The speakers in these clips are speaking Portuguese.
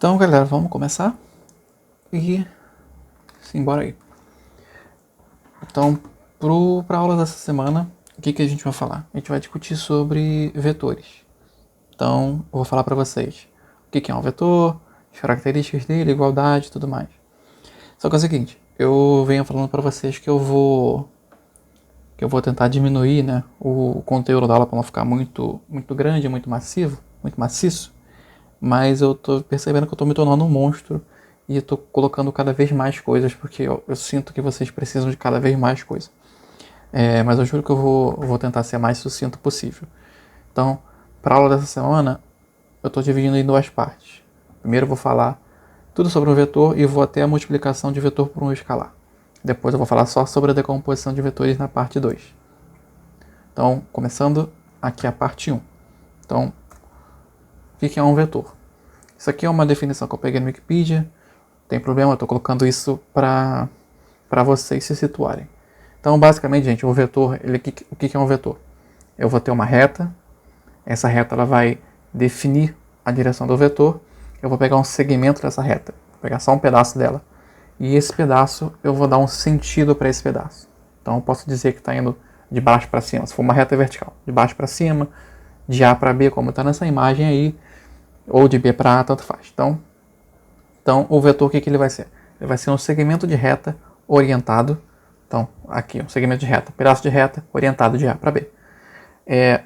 Então, galera, vamos começar e simbora aí. Então, para a aula dessa semana, o que a gente vai falar? A gente vai discutir sobre vetores. Então, eu vou falar para vocês o que é um vetor, as características dele, igualdade e tudo mais. Só que é o seguinte, eu venho falando para vocês que eu vou tentar diminuir, né, o conteúdo da aula para não ficar muito grande, muito maciço. Mas eu tô percebendo que eu tô me tornando um monstro e eu tô colocando cada vez mais coisas, porque eu sinto que vocês precisam de cada vez mais coisa. Mas eu juro que eu vou tentar ser mais sucinto possível. Então, para a aula dessa semana, eu tô dividindo em duas partes. Primeiro eu vou falar tudo sobre um vetor e vou até a multiplicação de vetor por um escalar. Depois eu vou falar só sobre a decomposição de vetores na parte 2. Então, começando aqui a parte 1. Então, o que é um vetor? Isso aqui é uma definição que eu peguei no Wikipedia. Não tem problema, eu estou colocando isso para vocês se situarem. Então, basicamente, gente, o vetor, o que é um vetor? Eu vou ter uma reta. Essa reta ela vai definir a direção do vetor. Eu vou pegar um segmento dessa reta. Vou pegar só um pedaço dela. E esse pedaço, eu vou dar um sentido para esse pedaço. Então, eu posso dizer que está indo de baixo para cima. Se for uma reta vertical, de baixo para cima, de A para B, como está nessa imagem aí, ou de B para A, tanto faz. Então o vetor, o que ele vai ser? Ele vai ser um segmento de reta orientado. Então, aqui, um segmento de reta, pedaço de reta orientado de A para B.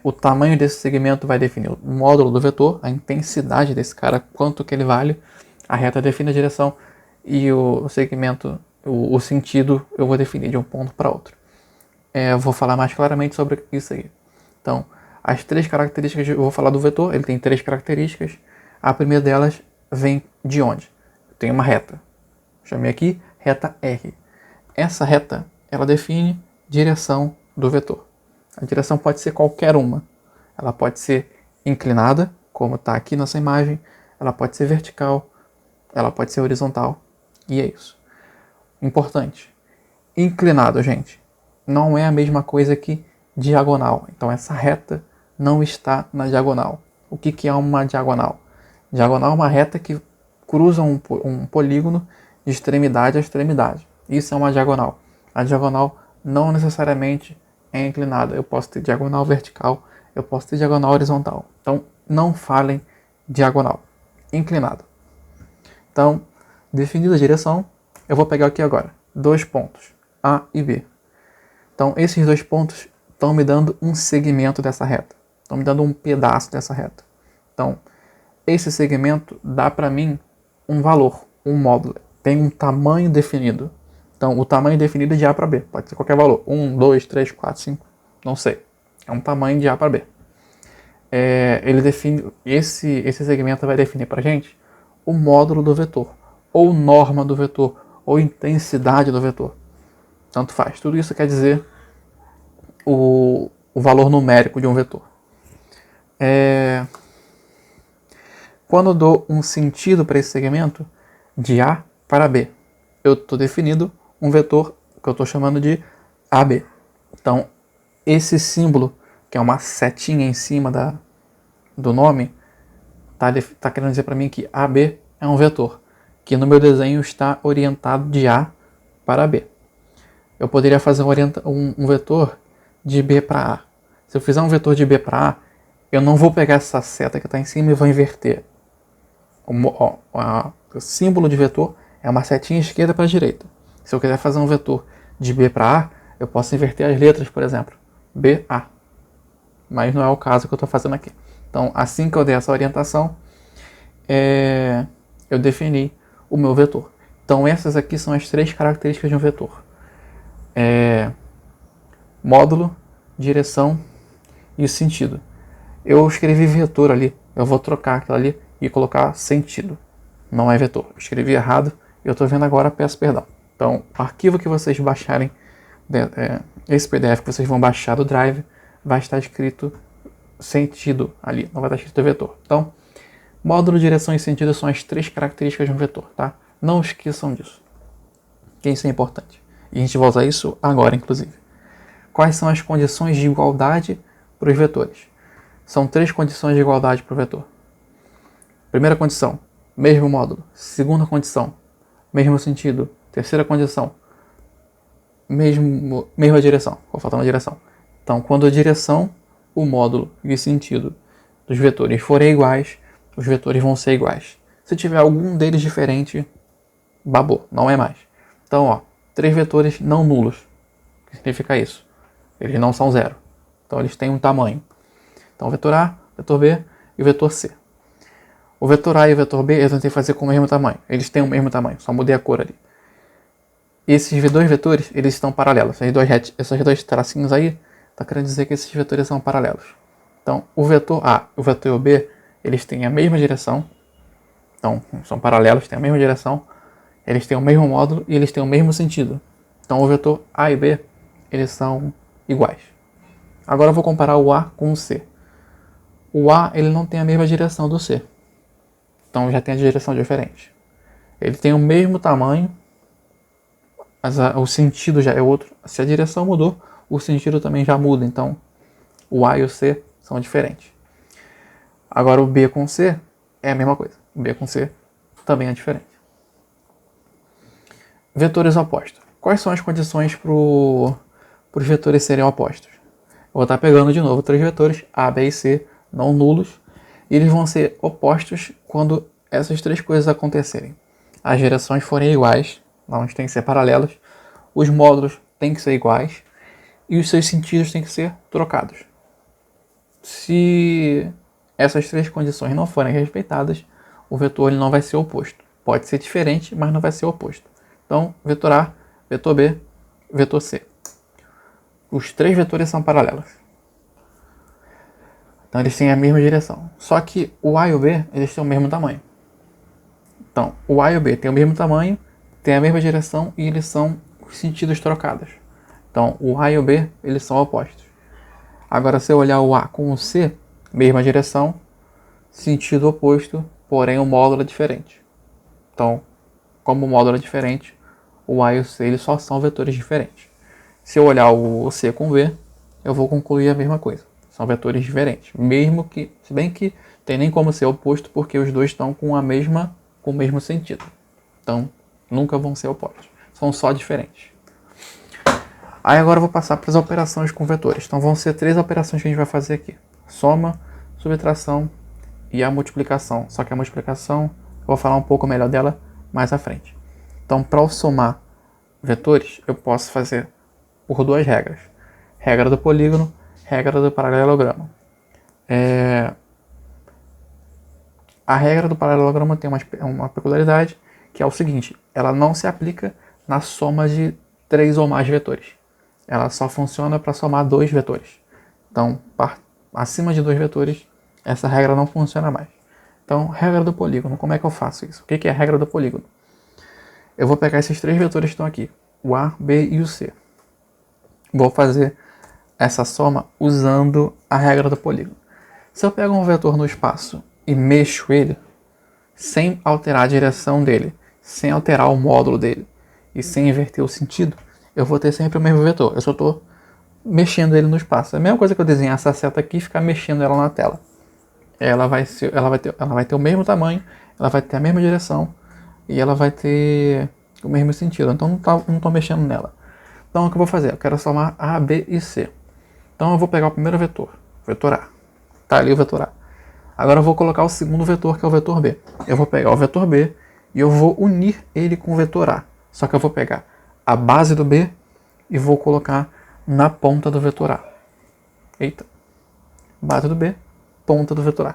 O tamanho desse segmento vai definir o módulo do vetor, a intensidade desse cara, quanto que ele vale. A reta define a direção e o segmento, o sentido, eu vou definir de um ponto para outro. Eu vou falar mais claramente sobre isso aí. Então, as três características, eu vou falar do vetor, ele tem três características. A primeira delas vem de onde? Tem uma reta. Chamei aqui reta R. Essa reta, ela define direção do vetor. A direção pode ser qualquer uma. Ela pode ser inclinada, como está aqui nessa imagem. Ela pode ser vertical. Ela pode ser horizontal. E é isso. Importante. Inclinado, gente, não é a mesma coisa que diagonal. Então essa reta não está na diagonal. O que é uma diagonal? Diagonal é uma reta que cruza um polígono de extremidade a extremidade. Isso é uma diagonal. A diagonal não necessariamente é inclinada. Eu posso ter diagonal vertical, eu posso ter diagonal horizontal. Então, não falem diagonal. Inclinado. Então, definida a direção, eu vou pegar aqui agora 2 pontos, A e B. Então, esses 2 pontos estão me dando um segmento dessa reta. Estão me dando um pedaço dessa reta. Então, esse segmento dá para mim um valor, um módulo. Tem um tamanho definido. Então, o tamanho definido é de A para B. Pode ser qualquer valor. 1, 2, 3, 4, 5. Não sei. É um tamanho de A para B. Ele define, esse segmento vai definir para a gente o módulo do vetor. Ou norma do vetor. Ou intensidade do vetor. Tanto faz. Tudo isso quer dizer o valor numérico de um vetor. Quando eu dou um sentido para esse segmento, de A para B, eu estou definindo um vetor que eu estou chamando de AB. Então, esse símbolo, que é uma setinha em cima do nome, está querendo dizer para mim que AB é um vetor, que no meu desenho está orientado de A para B. Eu poderia fazer um vetor de B para A. Se eu fizer um vetor de B para A, eu não vou pegar essa seta que está em cima e vou inverter. O símbolo de vetor é uma setinha esquerda para a direita. Se eu quiser fazer um vetor de B para A, eu posso inverter as letras, por exemplo. BA. Mas não é o caso que eu estou fazendo aqui. Então, assim que eu der essa orientação, eu defini o meu vetor. Então, essas aqui são as 3 características de um vetor. Módulo, direção e sentido. Eu escrevi vetor ali, eu vou trocar aquilo ali e colocar sentido. Não é vetor. Eu escrevi errado e eu estou vendo agora, peço perdão. Então, o arquivo que vocês baixarem, esse PDF que vocês vão baixar do Drive, vai estar escrito sentido ali, não vai estar escrito vetor. Então, módulo, direção e sentido são as 3 características de um vetor, tá? Não esqueçam disso, que isso é importante. E a gente vai usar isso agora, inclusive. Quais são as condições de igualdade para os vetores? São 3 condições de igualdade para o vetor. Primeira condição, mesmo módulo. Segunda condição, mesmo sentido. Terceira condição, mesma direção. Vou faltar uma direção. Então, quando a direção, o módulo e o sentido dos vetores forem iguais, os vetores vão ser iguais. Se tiver algum deles diferente, babou, não é mais. Então, ó, 3 vetores não nulos. O que significa isso? Eles não são zero. Então, eles têm um tamanho. Então, o vetor A, o vetor B e o vetor C. O vetor A e o vetor B eu tentei fazer com o mesmo tamanho. Eles têm o mesmo tamanho, só mudei a cor ali. Esses dois vetores, eles estão paralelos. Esses dois tracinhos aí, tá querendo dizer que esses vetores são paralelos. Então, o vetor A e o vetor B, eles têm a mesma direção. Então, são paralelos, têm a mesma direção. Eles têm o mesmo módulo e eles têm o mesmo sentido. Então, o vetor A e B, eles são iguais. Agora eu vou comparar o A com o C. O A, ele não tem a mesma direção do C. Então, já tem a direção diferente. Ele tem o mesmo tamanho, mas o sentido já é outro. Se a direção mudou, o sentido também já muda. Então, o A e o C são diferentes. Agora, o B com o C é a mesma coisa. O B com C também é diferente. Vetores opostos. Quais são as condições para os vetores serem opostos? Eu vou estar pegando de novo 3 vetores, A, B e C, não nulos. E eles vão ser opostos quando essas 3 coisas acontecerem. As direções forem iguais, não tem que ser paralelas. Os módulos têm que ser iguais. E os seus sentidos têm que ser trocados. Se essas 3 condições não forem respeitadas, o vetor ele não vai ser oposto. Pode ser diferente, mas não vai ser oposto. Então, vetor A, vetor B, vetor C. Os 3 vetores são paralelos. Então, eles têm a mesma direção. Só que o A e o B, eles têm o mesmo tamanho. Então, o A e o B têm o mesmo tamanho, têm a mesma direção e eles são os sentidos trocados. Então, o A e o B, eles são opostos. Agora, se eu olhar o A com o C, mesma direção, sentido oposto, porém o módulo é diferente. Então, como o módulo é diferente, o A e o C eles só são vetores diferentes. Se eu olhar o C com o B, eu vou concluir a mesma coisa. São vetores diferentes. Mesmo que, se bem que tem nem como ser oposto, porque os dois estão com o mesmo sentido. Então, nunca vão ser opostos. São só diferentes. Aí agora eu vou passar para as operações com vetores. Então vão ser 3 operações que a gente vai fazer aqui. Soma, subtração e a multiplicação. Só que a multiplicação, eu vou falar um pouco melhor dela mais à frente. Então, para eu somar vetores, eu posso fazer por 2 regras. Regra do polígono, regra do paralelogramo. A regra do paralelogramo tem uma peculiaridade, que é o seguinte: ela não se aplica na soma de 3 ou mais vetores. Ela só funciona para somar 2 vetores. Então, acima de 2 vetores, essa regra não funciona mais. Então, regra do polígono. Como é que eu faço isso? O que é a regra do polígono? Eu vou pegar esses 3 vetores que estão aqui, o A, B e o C. Vou fazer essa soma usando a regra do polígono. Se eu pego um vetor no espaço e mexo ele, sem alterar a direção dele, sem alterar o módulo dele e sem inverter o sentido, eu vou ter sempre o mesmo vetor. Eu só estou mexendo ele no espaço. É a mesma coisa que eu desenhar essa seta aqui e ficar mexendo ela na tela. Ela vai ter o mesmo tamanho, ela vai ter a mesma direção e ela vai ter o mesmo sentido. Então não estou mexendo nela. Então o que eu vou fazer? Eu quero somar A, B e C. Então eu vou pegar o primeiro vetor, o vetor A. Tá ali o vetor A. Agora eu vou colocar o segundo vetor, que é o vetor B. Eu vou pegar o vetor B e eu vou unir ele com o vetor A. Só que eu vou pegar a base do B e vou colocar na ponta do vetor A. Eita. Base do B, ponta do vetor A.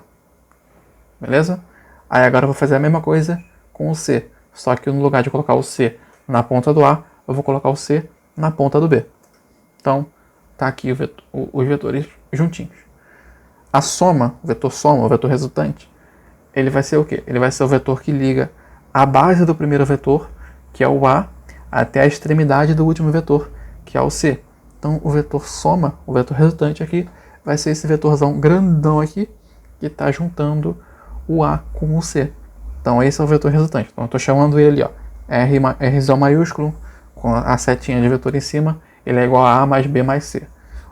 Beleza? Aí agora eu vou fazer a mesma coisa com o C. Só que no lugar de colocar o C na ponta do A, eu vou colocar o C na ponta do B. Então, tá aqui os vetores juntinhos. A soma, o vetor resultante, ele vai ser o quê? Ele vai ser o vetor que liga a base do primeiro vetor, que é o A, até a extremidade do último vetor, que é o C. Então, o vetor soma, o vetor resultante aqui, vai ser esse vetorzão grandão aqui, que está juntando o A com o C. Então, esse é o vetor resultante. Então, eu estou chamando ele, ó, Rzão maiúsculo, com a setinha de vetor em cima, ele é igual a mais B mais C.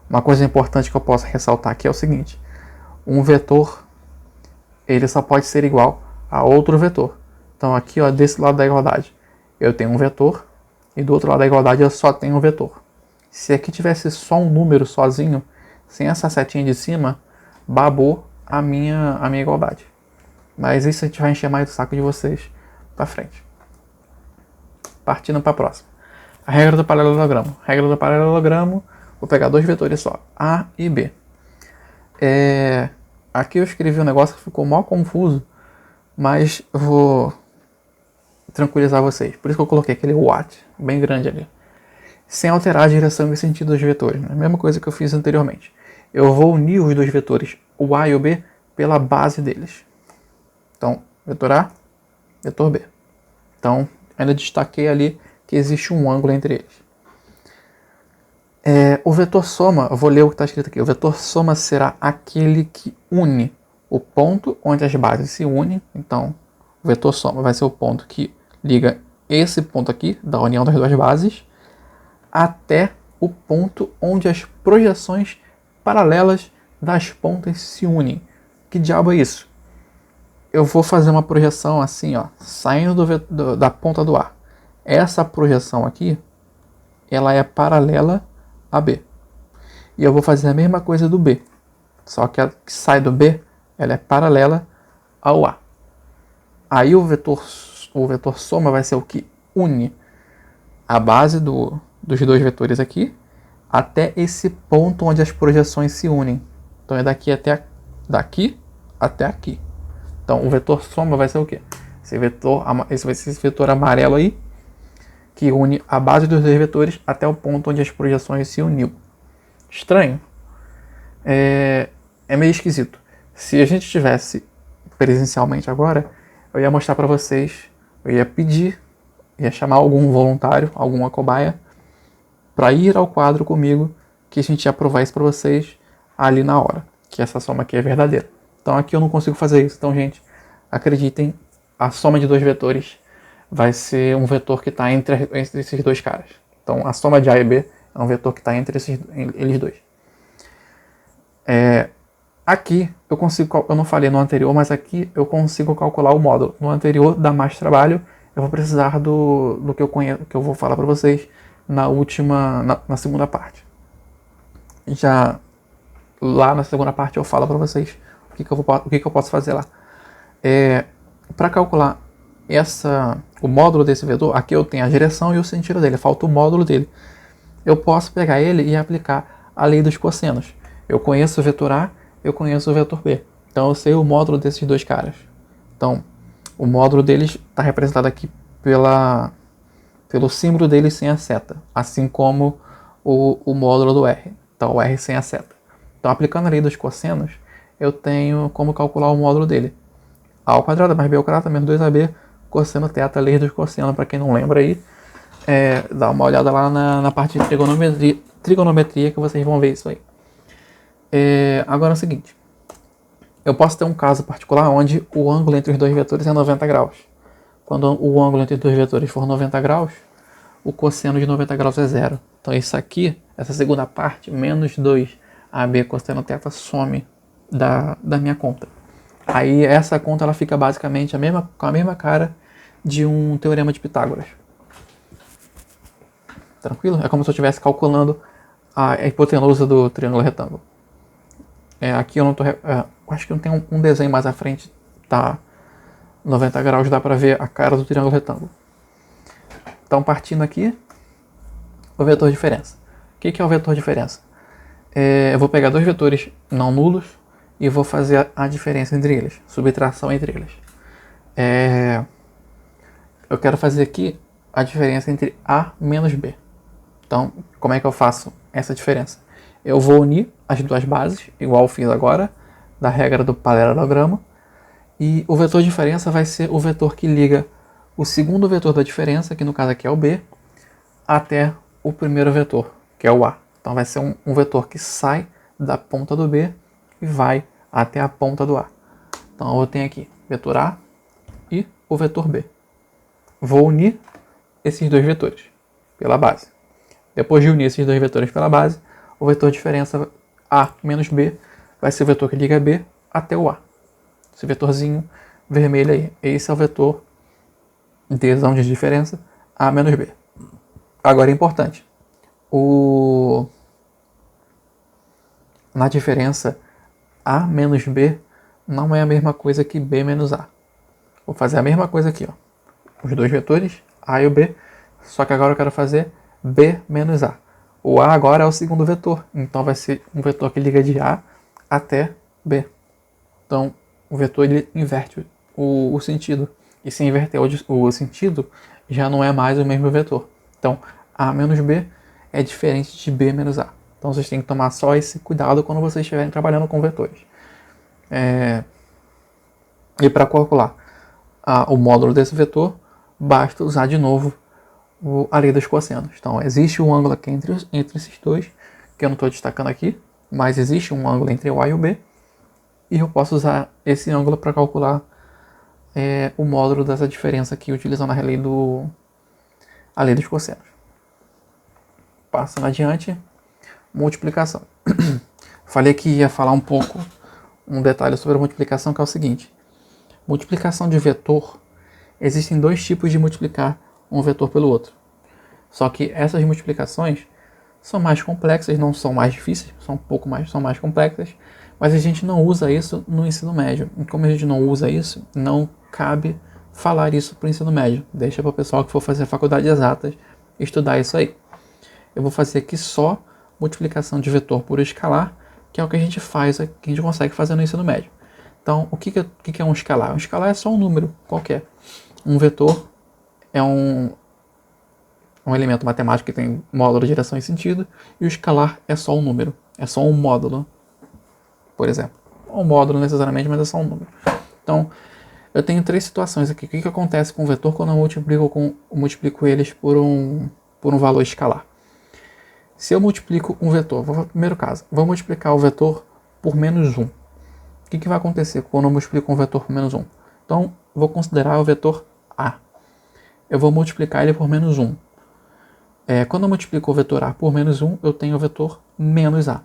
Uma coisa importante que eu posso ressaltar aqui é o seguinte: um vetor, ele só pode ser igual a outro vetor. Então aqui, ó, desse lado da igualdade, eu tenho um vetor, e do outro lado da igualdade eu só tenho um vetor. Se aqui tivesse só um número sozinho, sem essa setinha de cima, babou a minha igualdade. Mas isso a gente vai encher mais o saco de vocês pra frente. Partindo para a próxima. A regra do paralelogramo. Regra do paralelogramo, vou pegar dois vetores só, A e B. Aqui eu escrevi um negócio que ficou mal confuso, mas eu vou tranquilizar vocês. Por isso que eu coloquei aquele what bem grande ali. Sem alterar a direção e sentido dos vetores. A mesma coisa que eu fiz anteriormente. Eu vou unir os dois vetores, o A e o B, pela base deles. Então, vetor A, vetor B. Então, ainda destaquei ali que existe um ângulo entre eles. O vetor soma, eu vou ler o que está escrito aqui. O vetor soma será aquele que une o ponto onde as bases se unem. Então, o vetor soma vai ser o ponto que liga esse ponto aqui, da união das duas bases, até o ponto onde as projeções paralelas das pontas se unem. Que diabo é isso? Eu vou fazer uma projeção assim, ó, saindo da ponta do A. Essa projeção aqui, ela é paralela a B. E eu vou fazer a mesma coisa do B. Só que a que sai do B, ela é paralela ao A. Aí o vetor soma vai ser o que une a base dos dois vetores aqui até esse ponto onde as projeções se unem. Então é daqui até aqui. Então o vetor soma vai ser o quê? Esse vai ser esse vetor amarelo aí, que une a base dos dois vetores até o ponto onde as projeções se uniu. Estranho? É meio esquisito. Se a gente estivesse presencialmente agora, eu ia mostrar para vocês, eu ia chamar algum voluntário, alguma cobaia, para ir ao quadro comigo, que a gente ia provar isso para vocês ali na hora, que essa soma aqui é verdadeira. Então aqui eu não consigo fazer isso. Então, gente, acreditem, a soma de dois vetores vai ser um vetor que está entre esses dois caras. Então, a soma de A e B é um vetor que está entre eles dois. Aqui, eu não falei no anterior, mas aqui eu consigo calcular o módulo. No anterior, dá mais trabalho. Eu vou precisar do que eu conheço, que eu vou falar para vocês na segunda parte. Já lá na segunda parte eu falo para vocês o que eu posso fazer lá. Para calcular o módulo desse vetor, aqui eu tenho a direção e o sentido dele, falta o módulo dele. Eu posso pegar ele e aplicar a lei dos cossenos. Eu conheço o vetor A, eu conheço o vetor B. Então eu sei o módulo desses dois caras. Então, o módulo deles está representado aqui pelo símbolo dele sem a seta, assim como o módulo do R. Então, o R sem a seta. Então, aplicando a lei dos cossenos, eu tenho como calcular o módulo dele. A ao quadrado mais B ao quadrado menos 2AB, cosseno θ, lei dos cossenos. Para quem não lembra aí, dá uma olhada lá na parte de trigonometria que vocês vão ver isso aí. Agora é o seguinte, eu posso ter um caso particular onde o ângulo entre os dois vetores é 90 graus. Quando o ângulo entre os dois vetores for 90 graus, o cosseno de 90 graus é zero. Então isso aqui, essa segunda parte, menos 2AB cosseno θ, some da minha conta. Aí essa conta ela fica basicamente com a mesma cara de um teorema de Pitágoras. Tranquilo? É como se eu estivesse calculando a hipotenusa do triângulo retângulo. Aqui eu não tô... acho que não tem um desenho mais à frente, tá? 90 graus dá para ver a cara do triângulo retângulo. Então, partindo aqui, o vetor diferença. O que é o vetor diferença? Eu vou pegar dois vetores não nulos e vou fazer a diferença entre eles, subtração entre eles. Eu quero fazer aqui a diferença entre A menos B. Então, como é que eu faço essa diferença? Eu vou unir as duas bases, igual eu fiz agora, da regra do paralelogramo, e o vetor diferença vai ser o vetor que liga o segundo vetor da diferença, que no caso aqui é o B, até o primeiro vetor, que é o A. Então vai ser um vetor que sai da ponta do B e vai até a ponta do A. Então eu tenho aqui vetor A e o vetor B. Vou unir esses dois vetores pela base. Depois de unir esses dois vetores pela base, o vetor diferença A menos B vai ser o vetor que liga B até o A. Esse vetorzinho vermelho aí, esse é o vetor dzão de diferença, A menos B. Agora é importante, na diferença A menos B não é a mesma coisa que B menos A. Vou fazer a mesma coisa aqui, ó. Os dois vetores, A e o B, só que agora eu quero fazer B menos A. O A agora é o segundo vetor, então vai ser um vetor que liga de A até B. Então, o vetor ele inverte o sentido. E se inverter o sentido, já não é mais o mesmo vetor. Então, A menos B é diferente de B menos A. Então, vocês têm que tomar só esse cuidado quando vocês estiverem trabalhando com vetores. E para calcular o módulo desse vetor, basta usar de novo a lei dos cossenos. Então, existe um ângulo aqui entre esses dois, que eu não estou destacando aqui, mas existe um ângulo entre o A e o B, e eu posso usar esse ângulo para calcular o módulo dessa diferença aqui, utilizando a lei dos cossenos. Passando adiante, multiplicação. Falei que ia falar um detalhe sobre a multiplicação, que é o seguinte. Multiplicação de vetor, existem dois tipos de multiplicar um vetor pelo outro. Só que essas multiplicações são mais complexas, não são mais difíceis, são mais complexas, mas a gente não usa isso no ensino médio. E como a gente não usa isso, não cabe falar isso para o ensino médio. Deixa para o pessoal que for fazer faculdade de exatas estudar isso aí. Eu vou fazer aqui só multiplicação de vetor por escalar, que é o que a gente faz, que a gente consegue fazer no ensino médio. Então, o que é um escalar? Um escalar é só um número qualquer. Um vetor é um elemento matemático que tem módulo, direção e sentido, e o escalar é só um número, é só um módulo, por exemplo. Não um módulo necessariamente, mas é só um número. Então, eu tenho três situações aqui. O que acontece com o vetor quando eu multiplico eles por um valor escalar? Se eu multiplico um vetor, primeiro caso, vou multiplicar o vetor por menos 1. O que vai acontecer quando eu multiplico um vetor por menos 1? Então, vou considerar o vetor A. Eu vou multiplicar ele por menos 1. Quando eu multiplico o vetor A por menos 1, eu tenho o vetor menos A.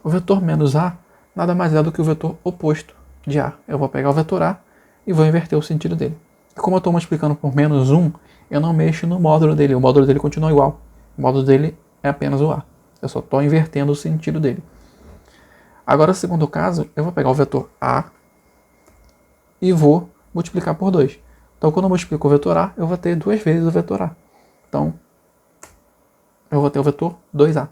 O vetor menos A nada mais é do que o vetor oposto de A. Eu vou pegar o vetor A e vou inverter o sentido dele. E como eu estou multiplicando por menos 1, eu não mexo no módulo dele. O módulo dele continua igual. O módulo dele é apenas o A. Eu só estou invertendo o sentido dele. Agora, no segundo caso, eu vou pegar o vetor A e vou multiplicar por 2. Então, quando eu multiplico o vetor A, eu vou ter duas vezes o vetor A. Então, eu vou ter o vetor 2A,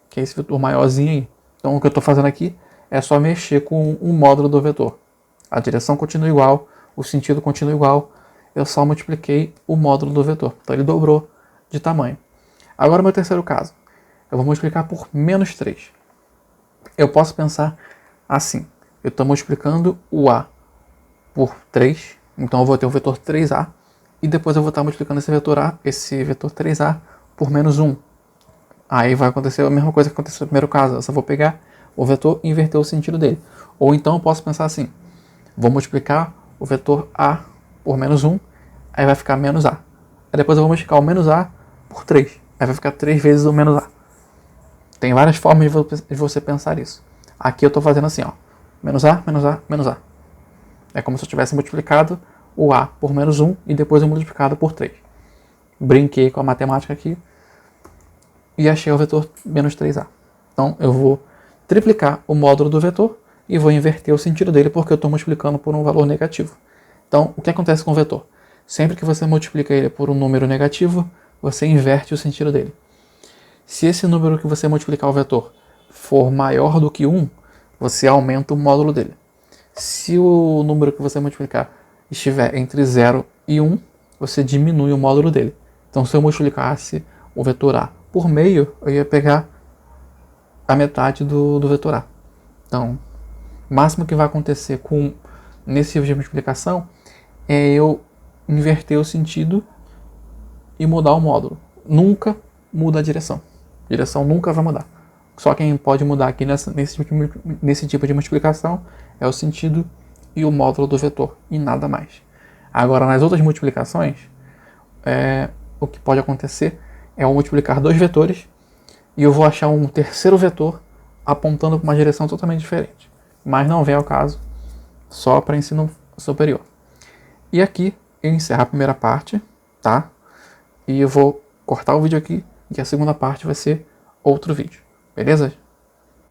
que é esse vetor maiorzinho aí. Então, o que eu estou fazendo aqui é só mexer com o módulo do vetor. A direção continua igual, o sentido continua igual, eu só multipliquei o módulo do vetor. Então, ele dobrou de tamanho. Agora, meu terceiro caso. Eu vou multiplicar por menos 3. Eu posso pensar assim. Eu estou multiplicando o A por 3. Então, eu vou ter o vetor 3A. E depois eu vou estar multiplicando esse vetor 3A por menos 1. Aí vai acontecer a mesma coisa que aconteceu no primeiro caso. Eu só vou pegar o vetor e inverter o sentido dele. Ou então eu posso pensar assim. Vou multiplicar o vetor A por menos 1. Aí vai ficar menos A. Aí depois eu vou multiplicar o menos A por 3. Aí vai ficar 3 vezes o menos A. Tem várias formas de você pensar isso. Aqui eu estou fazendo assim, ó. Menos A, menos A, menos A. É como se eu tivesse multiplicado o A por menos 1 e depois eu multiplicado por 3. Brinquei com a matemática aqui e achei o vetor menos 3A. Então eu vou triplicar o módulo do vetor e vou inverter o sentido dele porque eu estou multiplicando por um valor negativo. Então, o que acontece com o vetor? Sempre que você multiplica ele por um número negativo, você inverte o sentido dele. Se esse número que você multiplicar o vetor for maior do que 1, você aumenta o módulo dele. Se o número que você multiplicar estiver entre 0 e 1, você diminui o módulo dele. Então, se eu multiplicasse o vetor A por meio, eu ia pegar a metade do vetor A. Então, o máximo que vai acontecer nesse tipo de multiplicação é eu inverter o sentido e mudar o módulo. Nunca muda a direção. A direção nunca vai mudar. Só quem pode mudar aqui nesse tipo de multiplicação é o sentido e o módulo do vetor, e nada mais. Agora, nas outras multiplicações, o que pode acontecer é eu multiplicar dois vetores e eu vou achar um terceiro vetor apontando para uma direção totalmente diferente. Mas não vem ao caso, só para ensino superior. E aqui eu encerro a primeira parte tá? E eu vou cortar o vídeo aqui e a segunda parte vai ser outro vídeo, beleza?